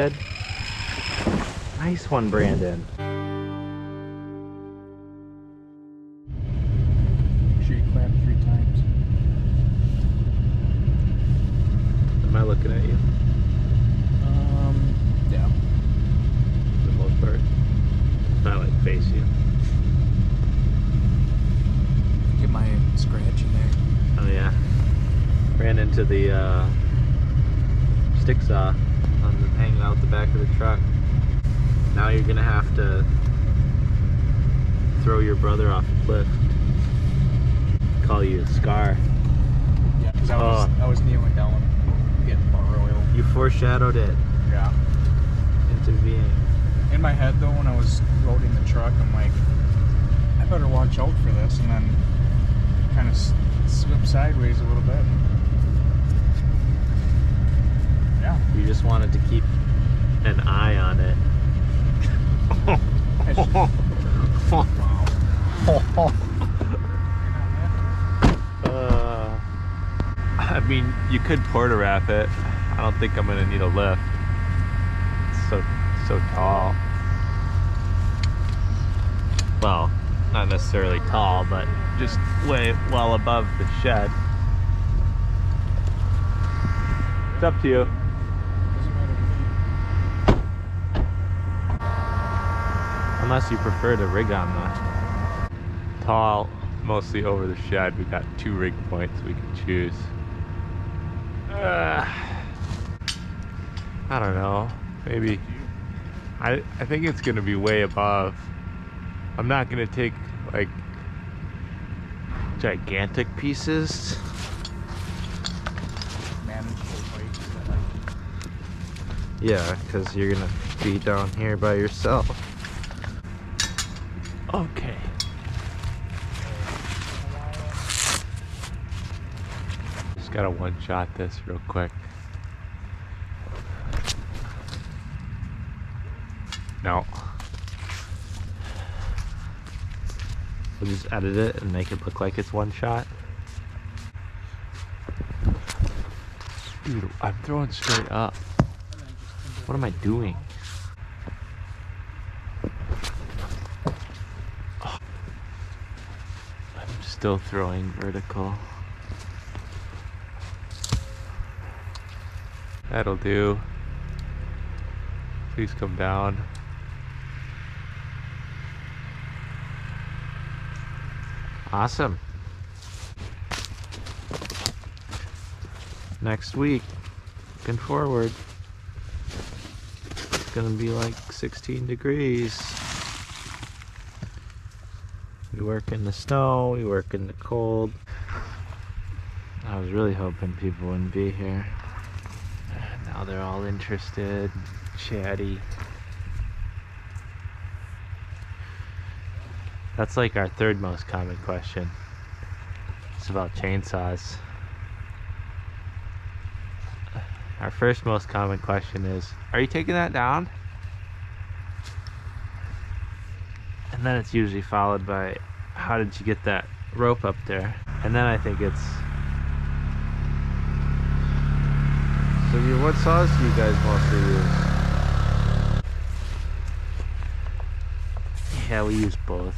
did? Nice one, Brandon. Make sure you clap 3 times. Am I looking at you? Yeah. For the most part. I like face you. Get my scratch in there. Oh yeah. Ran into the stick saw hanging out the back of the truck. Now you're gonna have to throw your brother off a cliff. Call you a Scar. Yeah, because I was kneeling down getting bar oil. You foreshadowed it Yeah. into being. In my head though, when I was loading the truck, I'm like, I better watch out for this, and then kind of slip sideways a little bit. Yeah. You just wanted to keep an eye on it. I mean, you could porta wrap it. I don't think I'm gonna need a lift. It's so tall. Well, not necessarily tall, but just way well above the shed. It's up to you. Unless you prefer to rig on the tall, mostly over the shed. We got 2 rig points we can choose. I don't know. Maybe. I think it's gonna be way above. I'm not gonna take like gigantic pieces. Yeah, because you're gonna be down here by yourself. Okay. Just gotta one-shot this real quick. No. We'll just edit it and make it look like it's one shot. Dude, I'm throwing straight up. What am I doing? Oh. I'm still throwing vertical. That'll do. Please come down. Awesome. Next week, looking forward. It's gonna be like 16 degrees. We work in the snow, we work in the cold. I was really hoping people wouldn't be here. Now they're all interested, chatty. That's like our 3rd most common question. It's about chainsaws. Our 1st most common question is, are you taking that down? And then it's usually followed by, how did you get that rope up there? And then I think it's, so what saws do you guys mostly use? Yeah, we use both.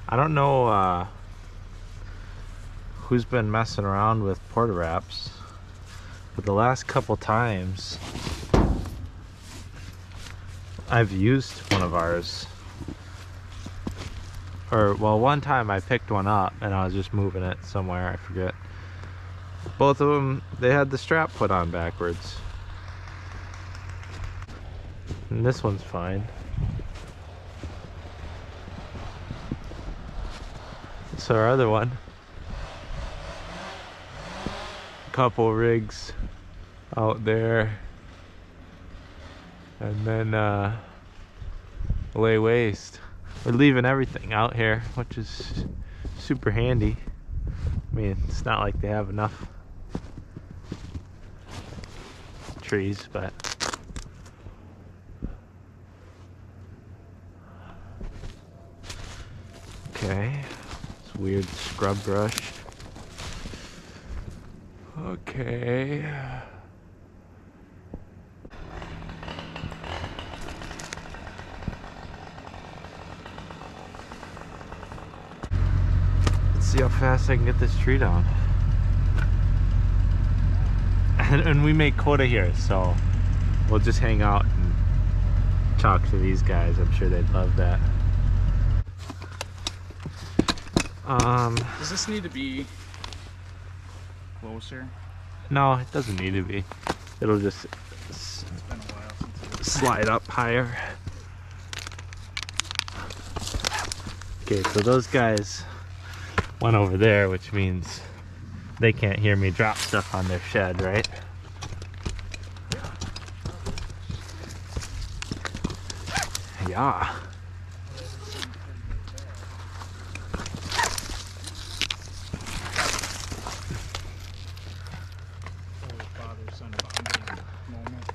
I don't know who's been messing around with porta wraps, but the last couple times I've used one of ours. Or, well, one time I picked one up and I was just moving it somewhere, I forget. Both of them, they had the strap put on backwards. And this one's fine. So our other one, couple rigs out there, and then lay waste. We're leaving everything out here, which is super handy. I mean, it's not like they have enough trees, but okay. It's weird scrub brush. Okay. See how fast I can get this tree down. And we make quota here, so we'll just hang out and talk to these guys. I'm sure they'd love that. Does this need to be closer? No, it doesn't need to be. It'll just It's been a while since it slide up higher. Okay, so those guys went over there, which means they can't hear me drop stuff on their shed, right? Yeah. father-son bonding moment.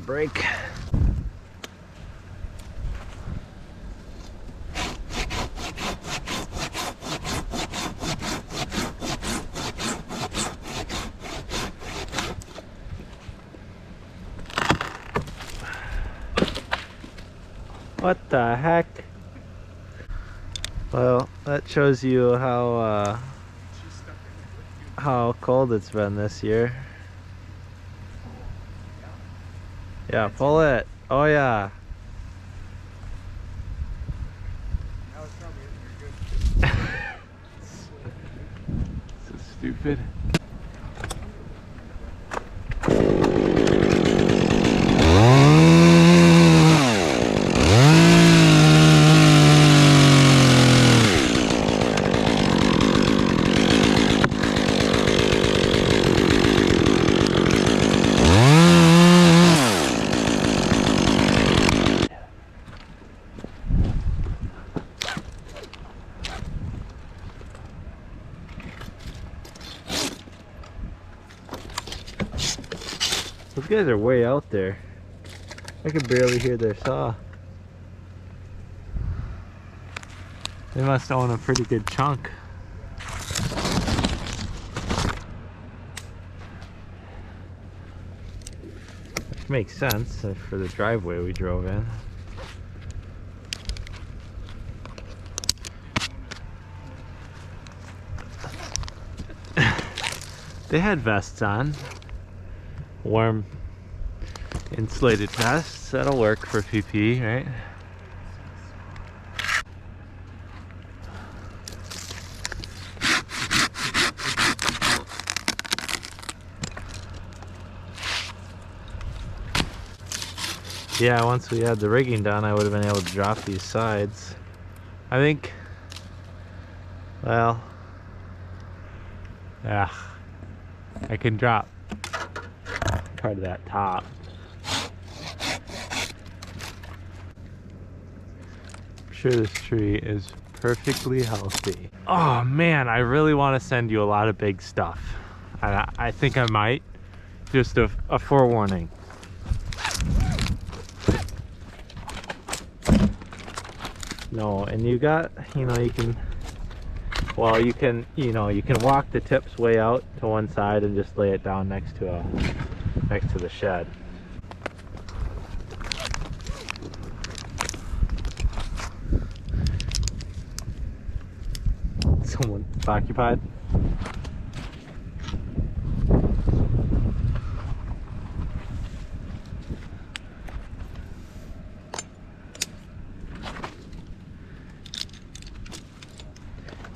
break. What the heck? Well, that shows you how cold it's been this year. Yeah, pull it. Oh yeah. That was probably it. You're good. So stupid. Those guys are way out there. I can barely hear their saw. They must own a pretty good chunk. Which makes sense for the driveway we drove in. They had vests on. Warm insulated vests. That'll work for PP, right? Yeah, once we had the rigging done, I would have been able to drop these sides. I think, well, yeah, I can drop part of that top. I'm sure this tree is perfectly healthy. Oh man, I really want to send you a lot of big stuff. I think I might. Just a forewarning. No, and you got, you know, you can, well, you can, you know, you can walk the tips way out to one side and just lay it down next to the shed. Someone occupied?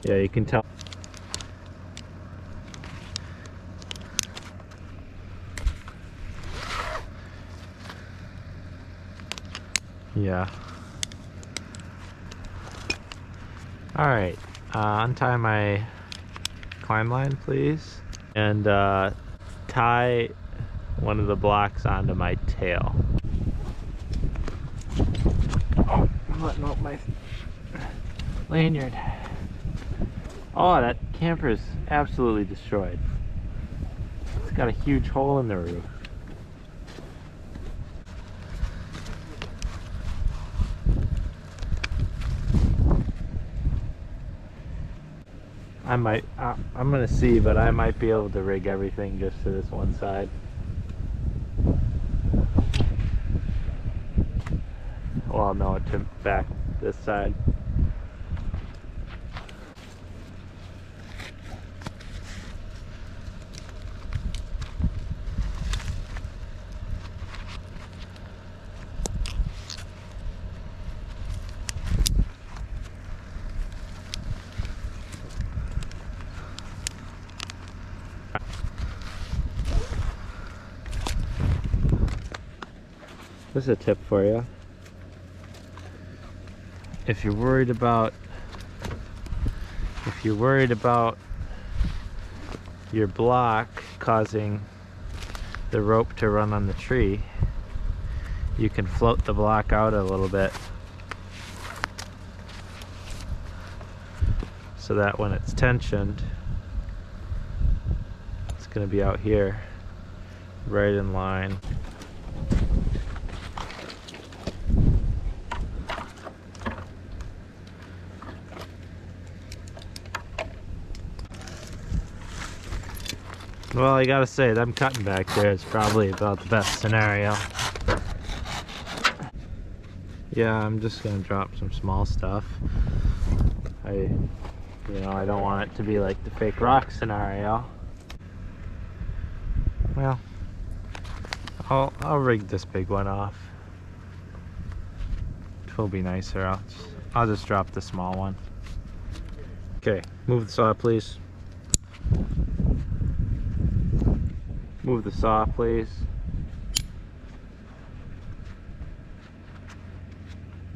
Yeah, you can tell. Yeah. All right. Untie my climb line, please, and tie one of the blocks onto my tail. Oh, I'm letting out my lanyard. Oh, that camper is absolutely destroyed. It's got a huge hole in the roof. I'm gonna see, but I might be able to rig everything just to this one side. Well, no, to back this side. This is a tip for you. If you're worried about your block causing the rope to run on the tree, you can float the block out a little bit so that when it's tensioned, it's going to be out here right in line. Well, I gotta say, them cutting back there is probably about the best scenario. Yeah, I'm just gonna drop some small stuff. I don't want it to be like the fake rock scenario. Well, I'll rig this big one off. It will be nicer. I'll just drop the small one. Okay, move the saw, please. Move the saw, please.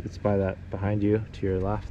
It's by that behind you, to your left.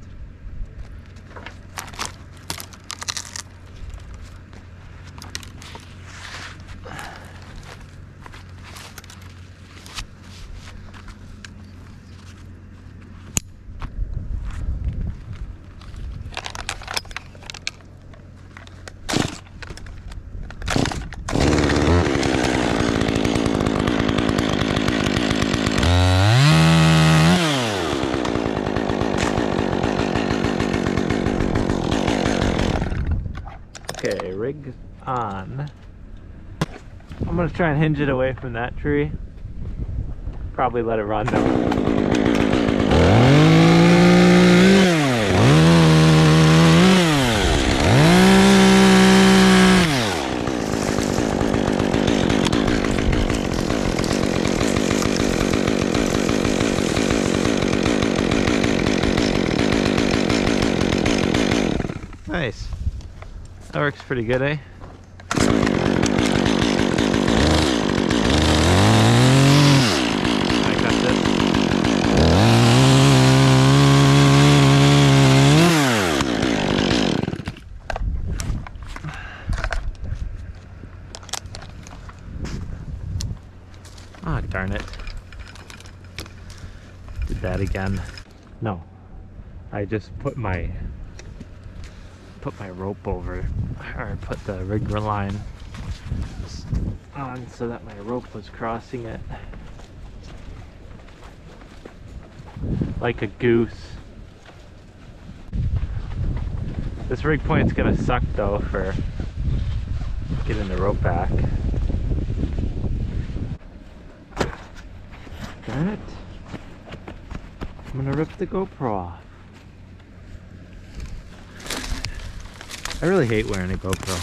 Okay, rig on. I'm gonna try and hinge it away from that tree. Probably let it run though. Nice. That works pretty good, eh? I got this. Ah, darn it. Did that again. No. I just put my rope over, or put the rig line on so that my rope was crossing it like a goose. This rig point's gonna suck though for getting the rope back. Darn it. I'm gonna rip the GoPro off. I really hate wearing a GoPro.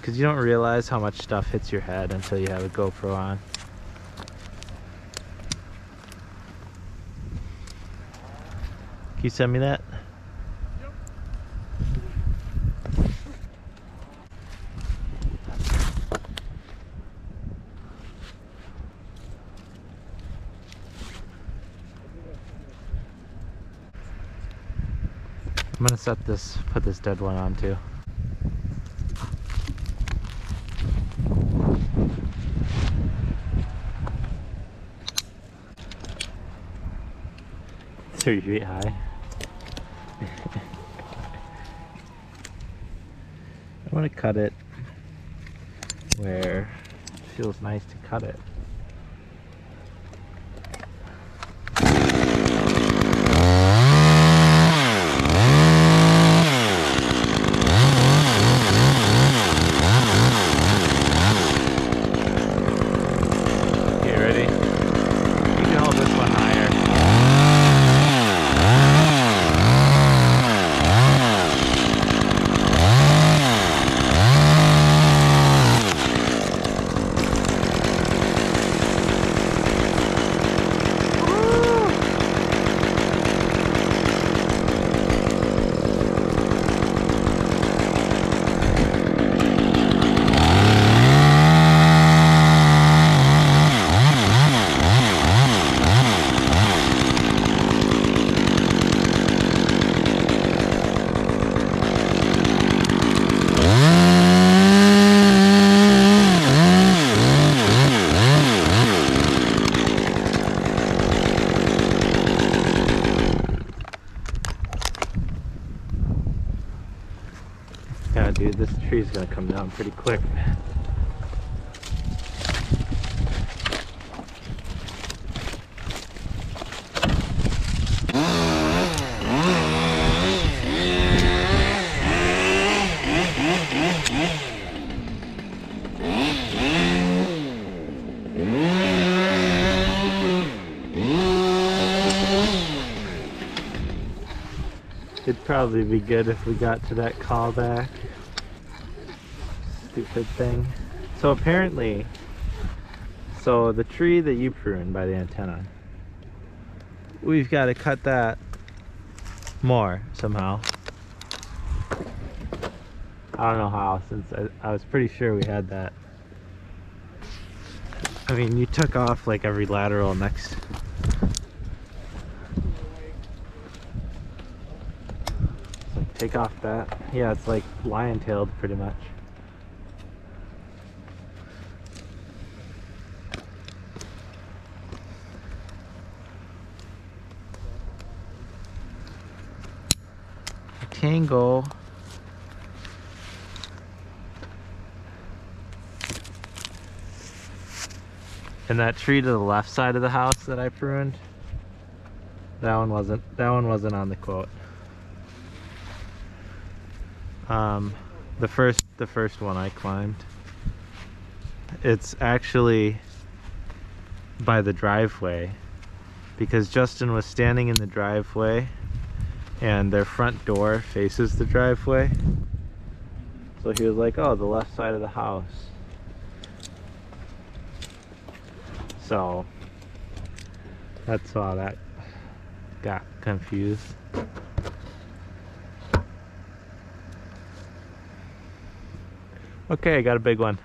Because you don't realize how much stuff hits your head until you have a GoPro on. Can you send me that? Yep. I'm gonna put this dead one on too. It's 30 feet high. I want to cut it where it feels nice to cut it. Yeah, dude, this tree's gonna come down pretty quick. probably be good if we got to that callback. Stupid thing. So apparently, so the tree that you pruned by the antenna, we've got to cut that more somehow. I don't know how, since I was pretty sure we had that. I mean, you took off like every lateral next. It's like, take off that. Yeah, it's like lion-tailed pretty much. Tango. And that tree to the left side of the house that I pruned, that one wasn't on the quote. The first one I climbed, it's actually by the driveway, because Justin was standing in the driveway and their front door faces the driveway, so he was like, oh, the left side of the house. So that's why that got confused. Okay, I got a big one.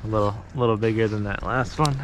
A little bigger than that last one.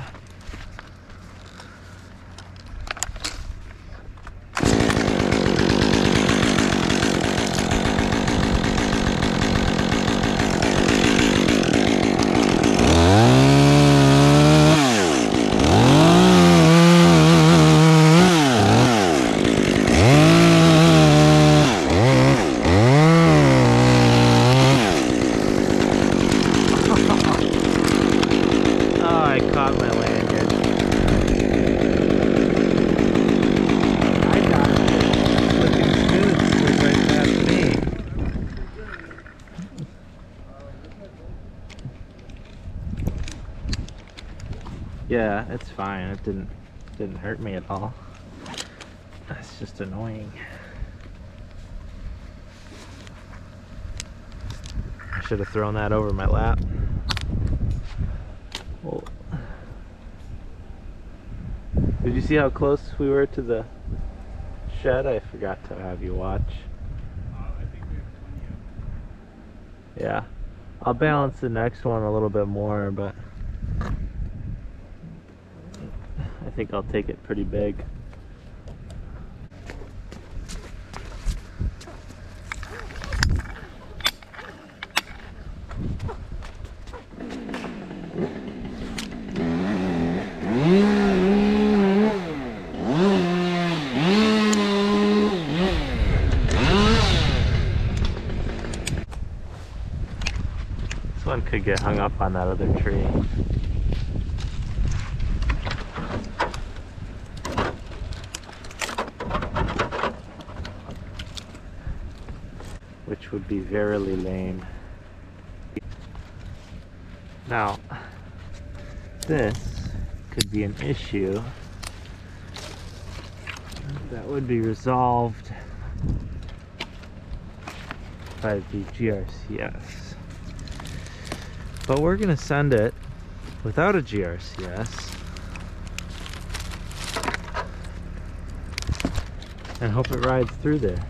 Yeah, it's fine. It didn't hurt me at all. That's just annoying. I should have thrown that over my lap. Oh. Did you see how close we were to the shed? I forgot to have you watch. I think we have plenty of. Yeah, I'll balance the next one a little bit more, but I think I'll take it pretty big. This one could get hung up on that other tree. Which would be verily lame. Now, this could be an issue that would be resolved by the GRCS. But we're gonna send it without a GRCS and hope it rides through there.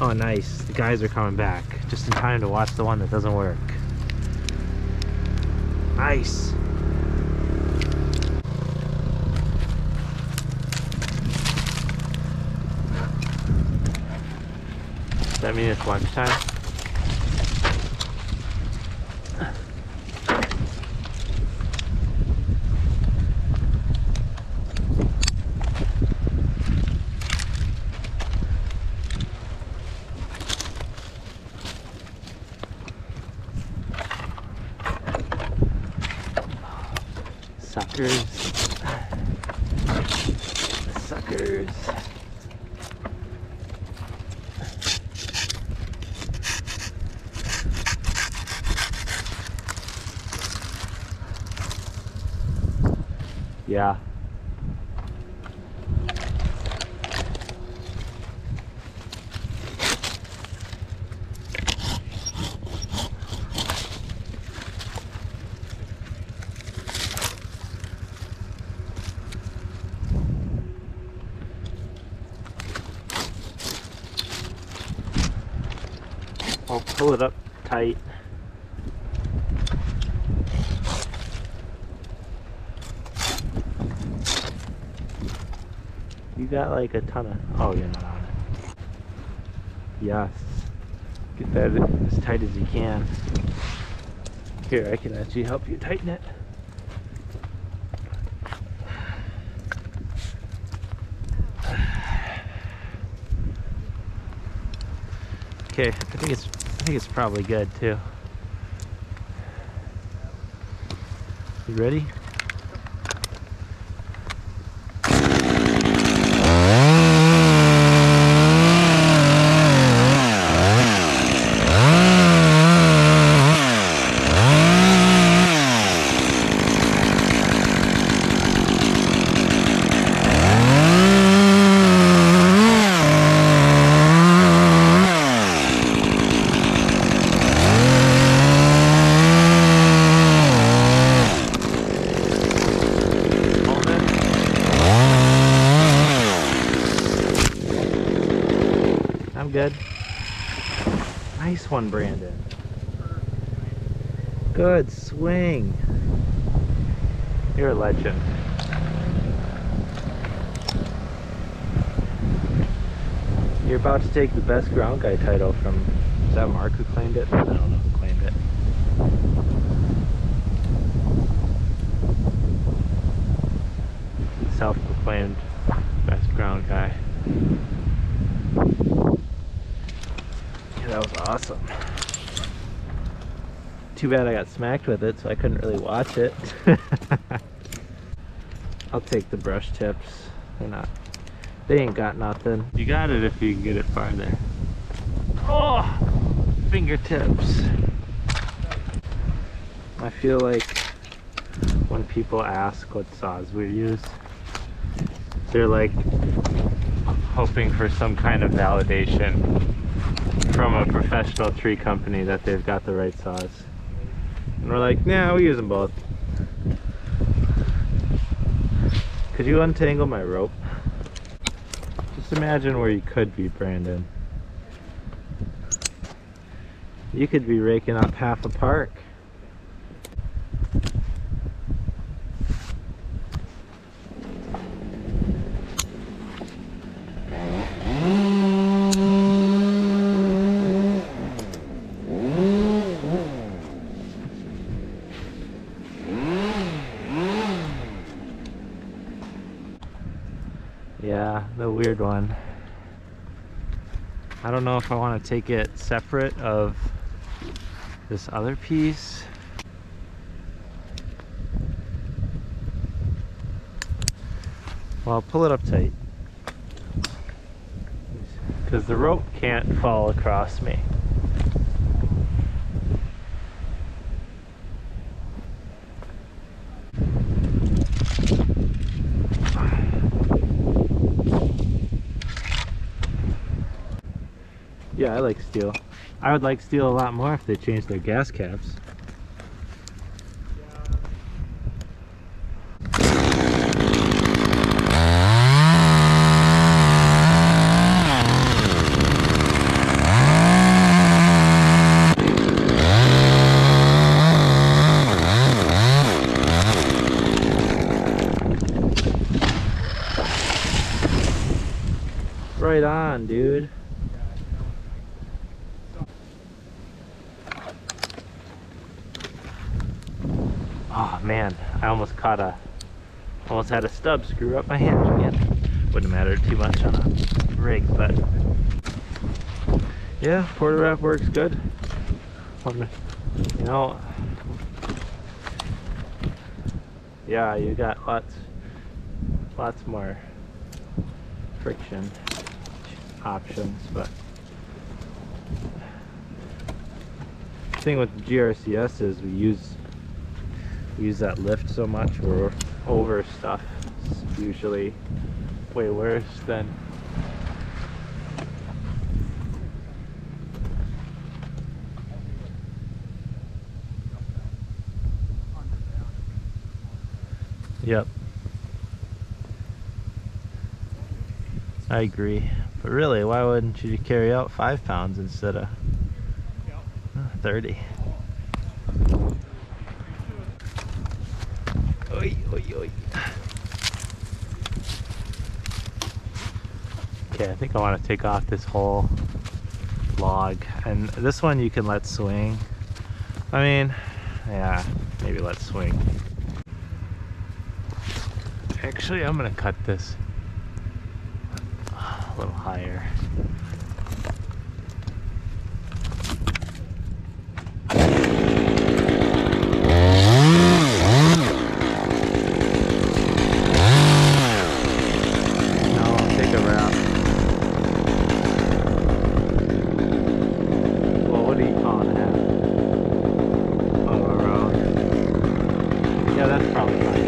Oh, nice. The guys are coming back just in time to watch the one that doesn't work. Nice. Does that mean it's lunchtime? Suckers. Suckers. Yeah. Pull it up tight. You got like a ton of... Oh, you're not on it. Yes. Get that as tight as you can. Here, I can actually help you tighten it. Okay, I think it's probably good too. You ready? I'm good. Nice one, Brandon. Good swing. You're a legend. You're about to take the best ground guy title from... Is that Mark who claimed it? I don't know who claimed it. Self-proclaimed best ground guy. Yeah, that was awesome. Too bad I got smacked with it, so I couldn't really watch it. I'll take the brush tips. They ain't got nothing. You got it if you can get it farther. Oh, fingertips. I feel like when people ask what saws we use, they're like hoping for some kind of validation from a professional tree company that they've got the right saws. And we're like, nah, we use them both. Could you untangle my rope? Just imagine where you could be, Brandon. You could be raking up half a park. Yeah, the weird one. I don't know if I want to take it separate of this other piece. Well, pull it up tight, because the rope can't fall across me. Yeah, I like steel. I would like steel a lot more if they changed their gas caps. Right on, dude. Oh man, I almost had a stub screw up my hand again. Wouldn't matter too much on a rig, but yeah, porta wrap works good. You know, yeah, you got lots more friction options, but the thing with the GRCS is we use that lift so much, we're over stuff. It's usually way worse than Yep. I agree. But really, why wouldn't you carry out 5 pounds instead of 30. Oi, oi, oi. Okay, I think I want to take off this whole log, and this one you can let swing. I mean, yeah, maybe let swing. Actually, I'm gonna cut this a little higher. No, I'll take a wrap. Well, what do you call that? Oh, a round. Yeah, that's probably fine.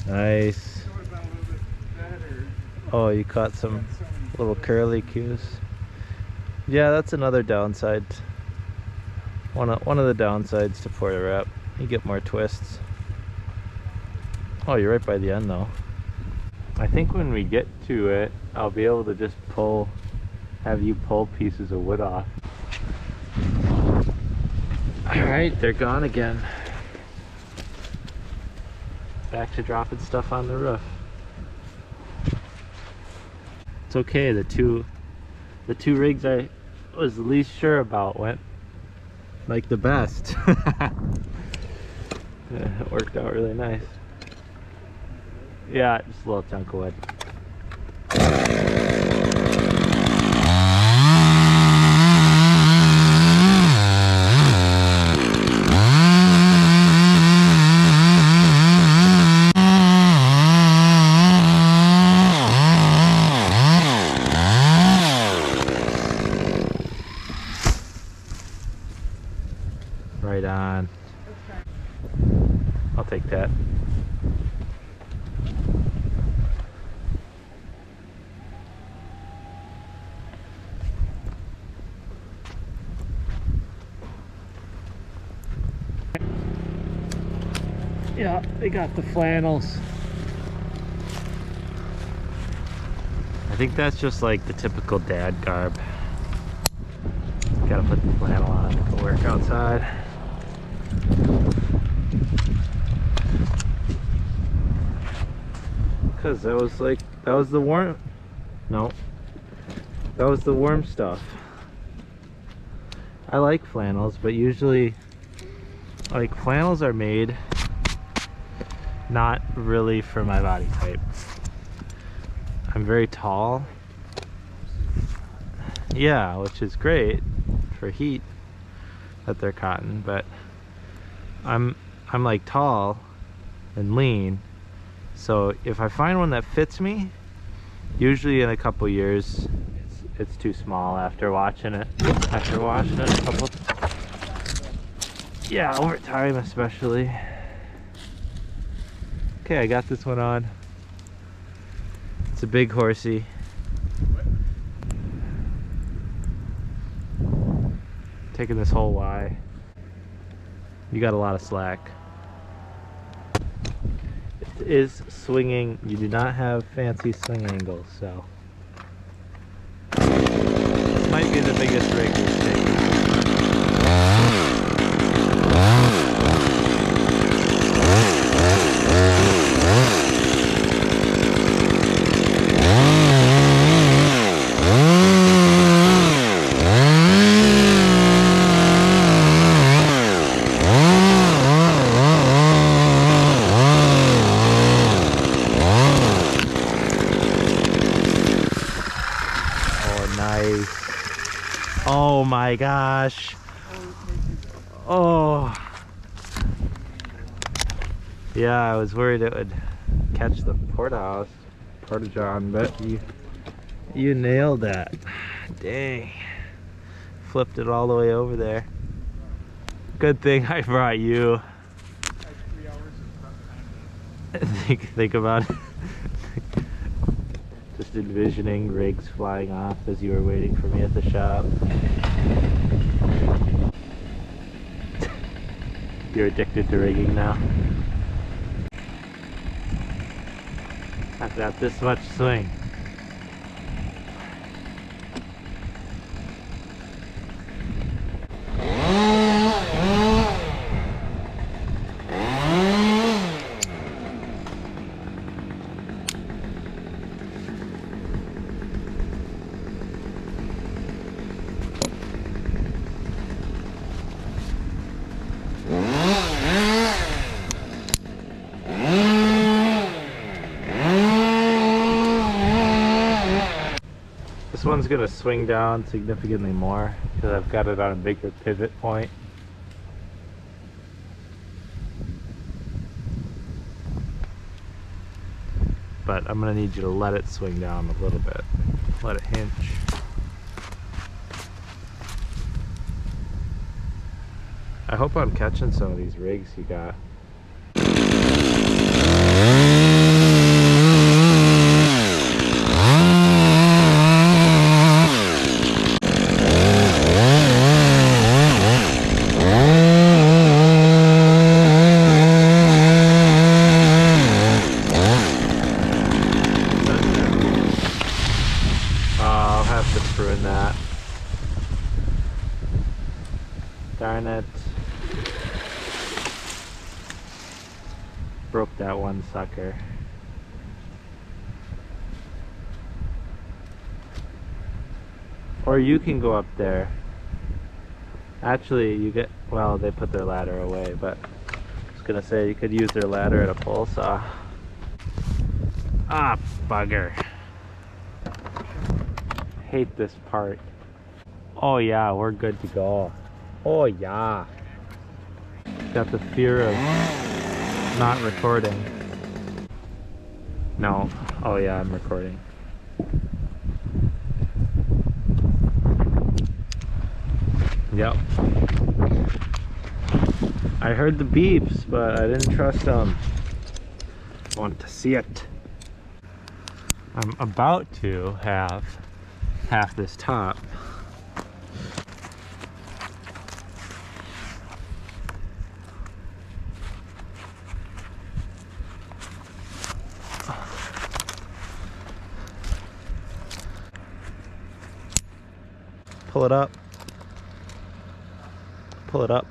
Nice. Oh, you caught some little curly cues. Yeah, that's another downside. One of the downsides to Porter Wrap. You get more twists. Oh, you're right by the end though. I think when we get to it, I'll be able to just have you pull pieces of wood off. Alright, they're gone again. Back to dropping stuff on the roof. It's okay, the two rigs I was the least sure about went like the best. Yeah, it worked out really nice. Yeah, just a little chunk of wood. Right on. I'll take that. Yeah, they got the flannels. I think that's just like the typical dad garb. Gotta put the flannel on to go work outside. Cause that was the warm, no, that was the warm stuff. I like flannels, but usually like flannels are made not really for my body type. I'm very tall. Yeah, which is great for heat that they're cotton, but I'm like tall and lean. So if I find one that fits me, usually in a couple years it's too small after washing it a couple, yeah, over time especially. Okay, I got this one on. It's a big horsey. Taking this whole Y. You got a lot of slack. It is swinging. You do not have fancy swing angles, so this might be the biggest rig we've taken. Oh my gosh. Oh. Yeah, I was worried it would catch the porta-john, but you nailed that. Dang. flipped it all the way over there. Good thing I brought you. 3 hours of prep time. Think about it. Just envisioning rigs flying off as you were waiting for me at the shop. You're addicted to rigging now. I've got this much swing. This one's gonna swing down significantly more because I've got it on a bigger pivot point. But I'm gonna need you to let it swing down a little bit. Let it hinge. I hope I'm catching some of these rigs you got. I'll have to prune that. Darn it. Broke that one sucker. Or you can go up there. Actually, you get, well, they put their ladder away, but I was gonna say you could use their ladder at a pole saw. Ah, bugger. Hate this part. Oh yeah, we're good to go. Oh yeah. Got the fear of not recording. No. Oh yeah, I'm recording. Yep. I heard the beeps, but I didn't trust them. I want to see it. I'm about to have half this top. Pull it up. Pull it up.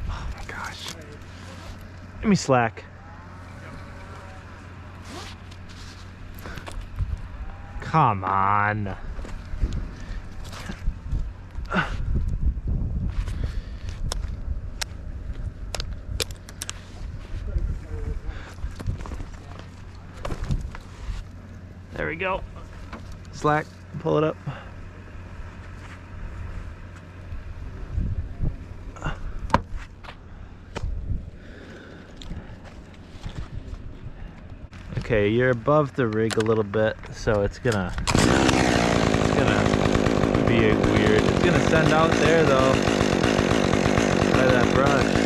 Oh my gosh. Give me slack. Come on. There we go. Slack, pull it up. Okay, you're above the rig a little bit, so it's gonna be weird. It's gonna send out there though, by that brush.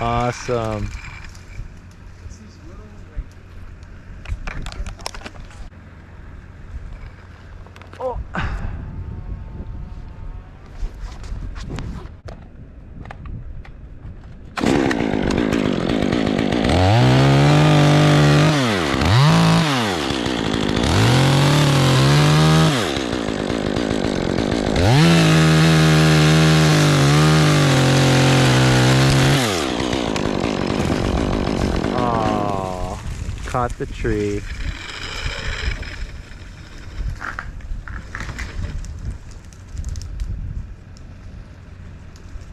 Awesome. Oh. Caught the tree.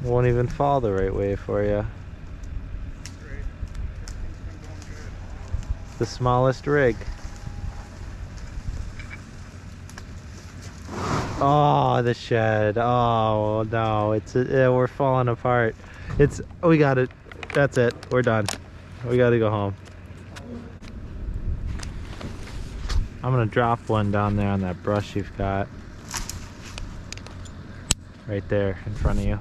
Won't even fall the right way for you. the smallest rig. Oh, the shed. Oh no, we're falling apart. We got it. That's it. We're done. We gotta go home. I'm gonna drop one down there on that brush you've got. Right there in front of you.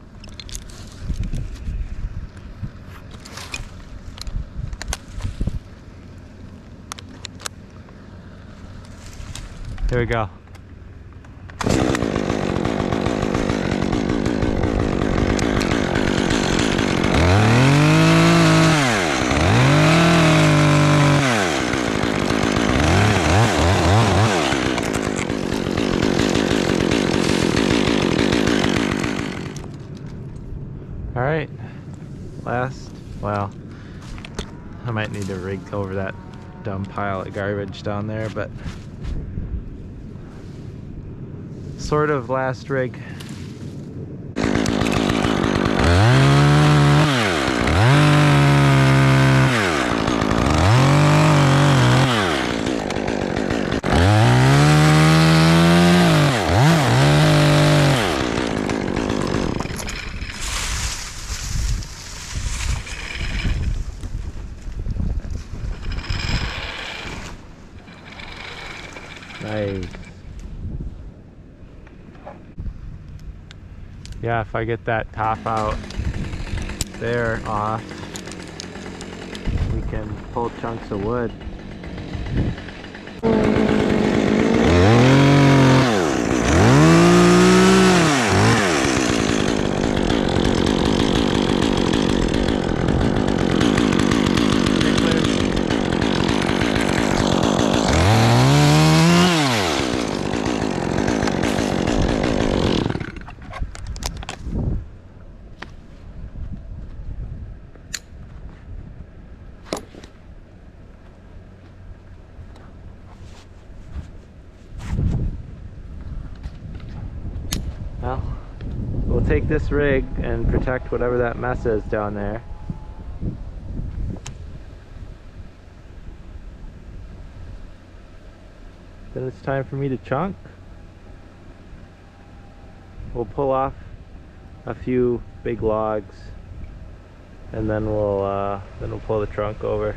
Here we go. All right, well, I might need to rig over that dumb pile of garbage down there, but sort of last rig. Nice. Yeah, if I get that top out there off, we can pull chunks of wood. Well, we'll take this rig and protect whatever that mess is down there. Then it's time for me to chunk. We'll pull off a few big logs, and then we'll pull the trunk over.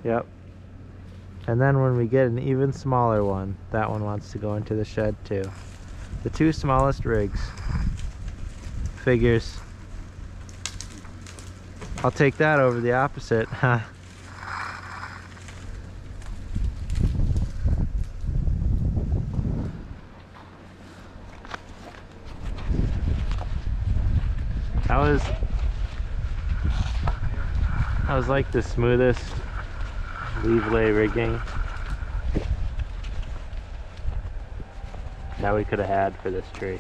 Yep. And then when we get an even smaller one, that one wants to go into the shed too. The two smallest rigs. Figures. I'll take that over the opposite. That was like the smoothest leave-lay rigging that we could have had for this tree.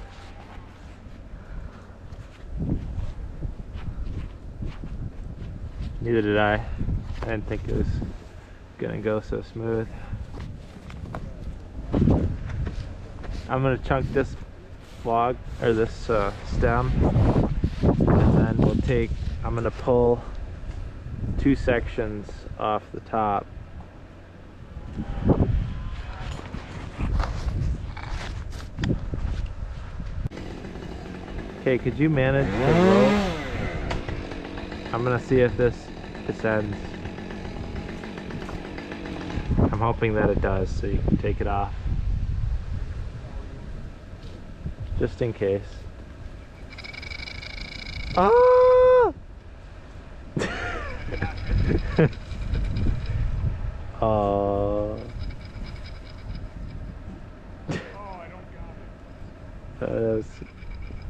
Neither did I. I didn't think it was gonna go so smooth. I'm gonna chunk this log, or this stem, and then I'm gonna pull two sections off the top. Okay, could you manage the rope? I'm gonna see if this descends. I'm hoping that it does, so you can take it off. Just in case. Ah! Oh,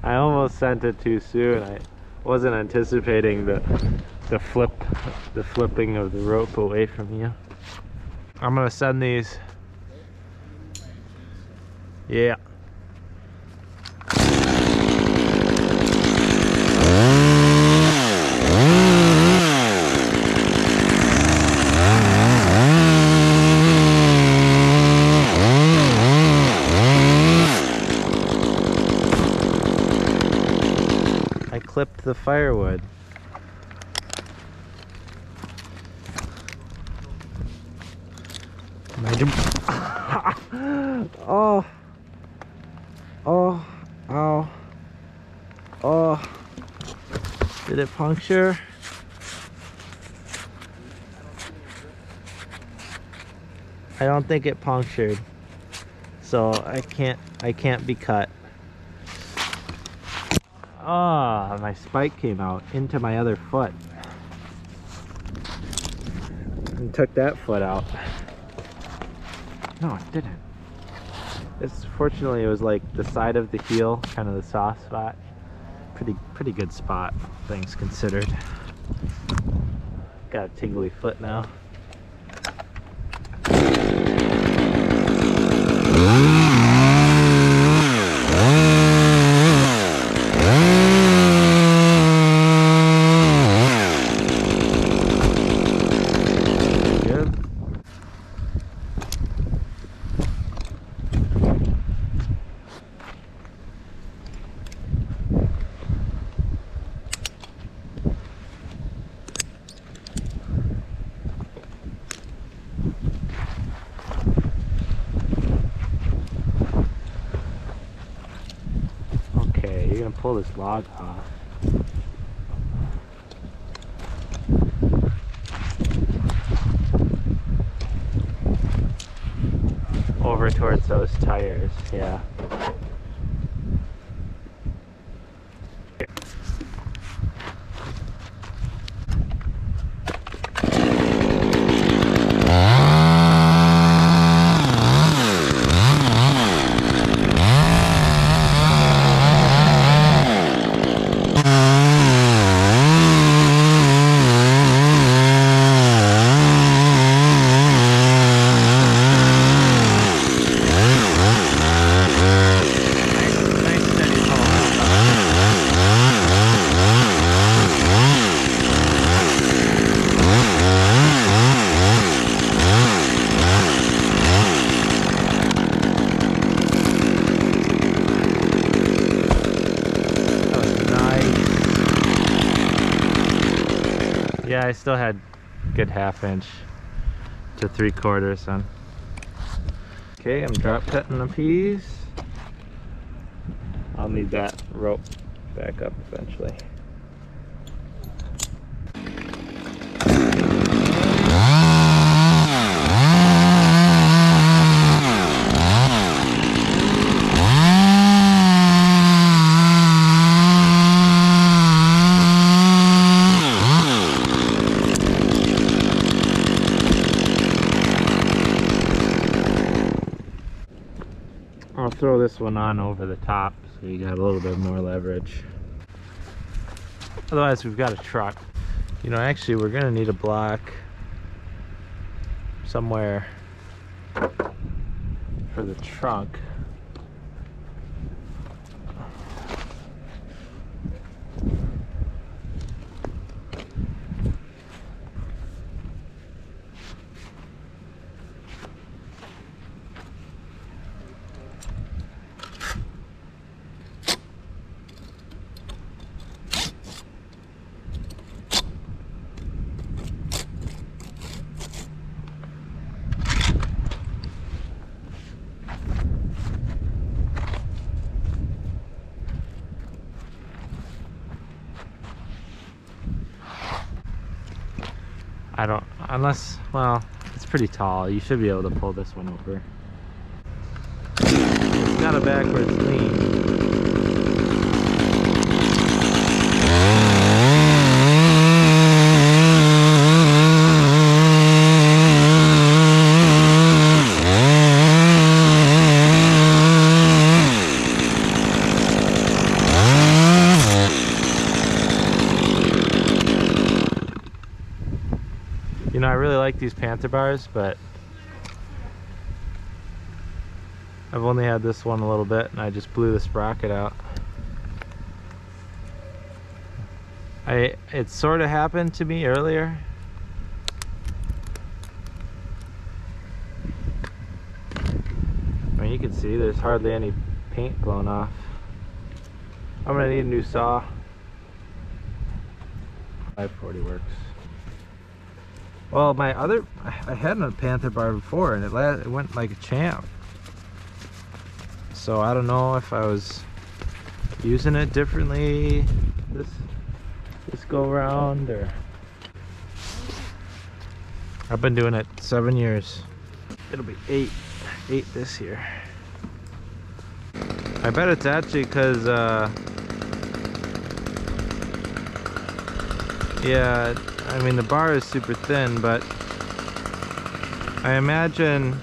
I almost sent it too soon. I wasn't anticipating the flipping of the rope away from you. I'm gonna send these. Yeah. clipped the firewood. Imagine. Oh. Oh. Ow. Oh. Did it puncture? I don't think it punctured. So I can't be cut. Ah, my spike came out into my other foot. And took that foot out. No, it didn't. Fortunately, it was like the side of the heel, kind of the soft spot. Pretty good spot, things considered. Got a tingly foot now. You're gonna pull this log off. Over towards those tires, yeah. Yeah, I still had a good 1/2 inch to 3/4 on. Okay, I'm drop cutting the peas. I'll need that rope back up eventually. I'll throw this one on over the top so you got a little bit more leverage. Otherwise, we've got a truck. You know, actually, we're gonna need a block somewhere for the trunk. I don't, unless, well, it's pretty tall. You should be able to pull this one over. It's got a backwards lean. You know, I really like these Panther bars, but I've only had this one a little bit and I just blew the sprocket out. It sort of happened to me earlier. I mean, you can see there's hardly any paint blown off. I'm gonna need a new saw. 540 works. Well, my other, I had a Panther bar before and it went like a champ. So I don't know if I was using it differently this go round, or I've been doing it 7 years. It'll be eight this year. I bet it's actually because yeah, I mean the bar is super thin, but I imagine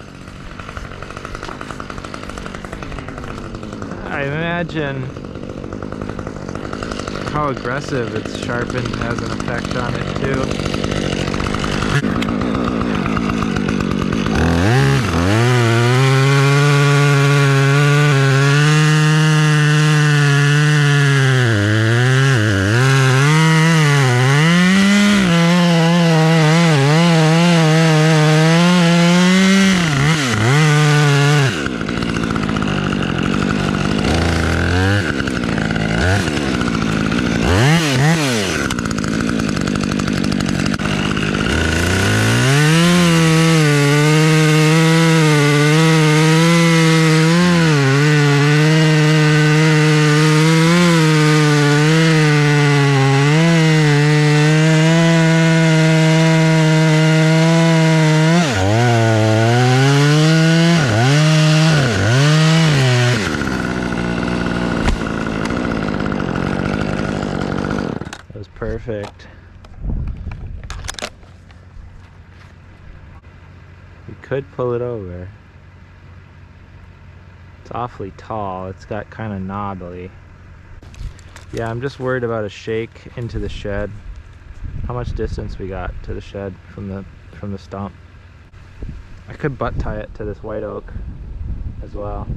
how aggressive it's sharpened has an effect on it too. Perfect. We could pull it over. It's awfully tall. It's got kind of knobbly. Yeah, I'm just worried about a shake into the shed. How much distance we got to the shed from the stump? I could butt tie it to this white oak as well.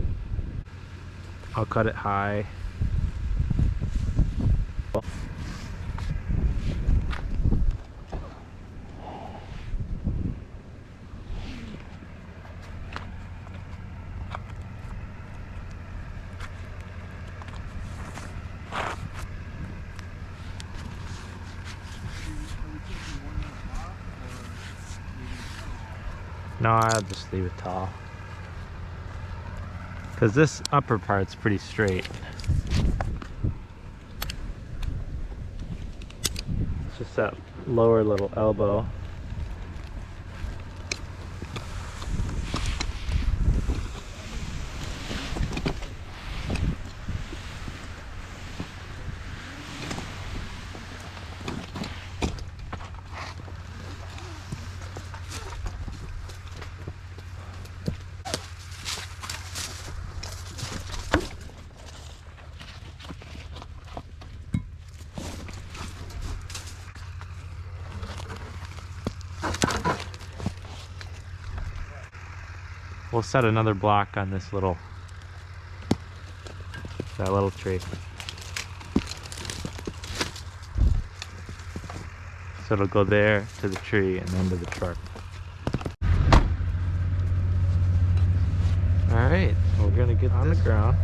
I'll cut it high. No, I'll just leave it tall. Because this upper part's pretty straight. It's just that lower little elbow. We'll set another block on this that little tree. So it'll go there to the tree and then to the truck. Alright, we're gonna get on the ground.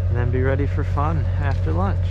And then be ready for fun after lunch.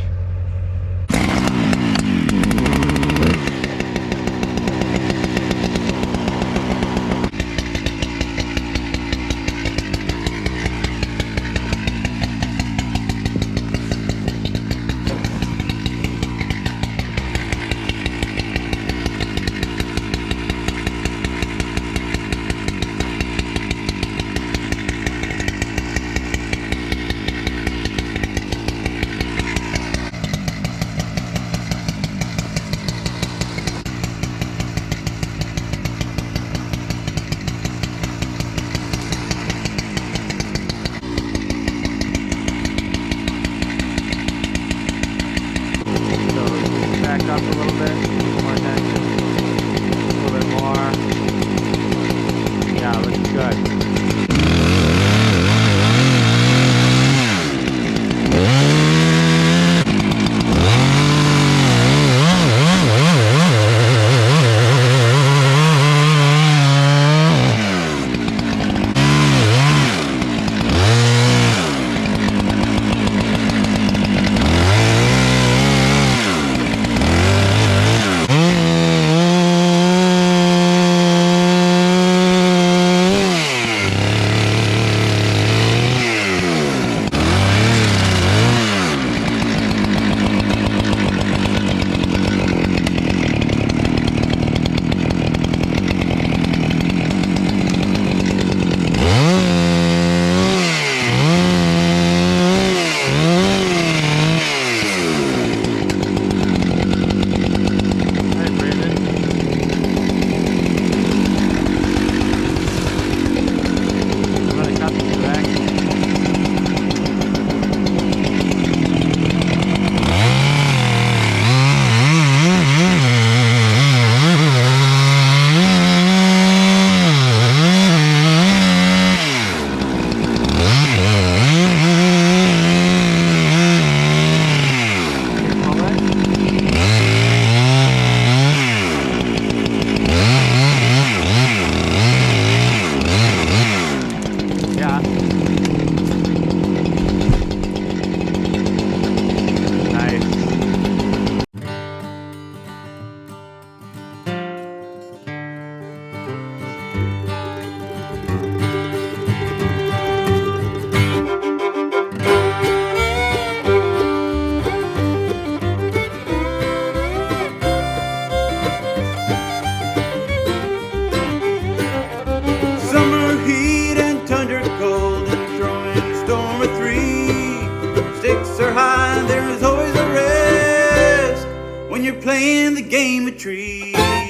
stakes are high, there is always a risk when you're playing the game of trees.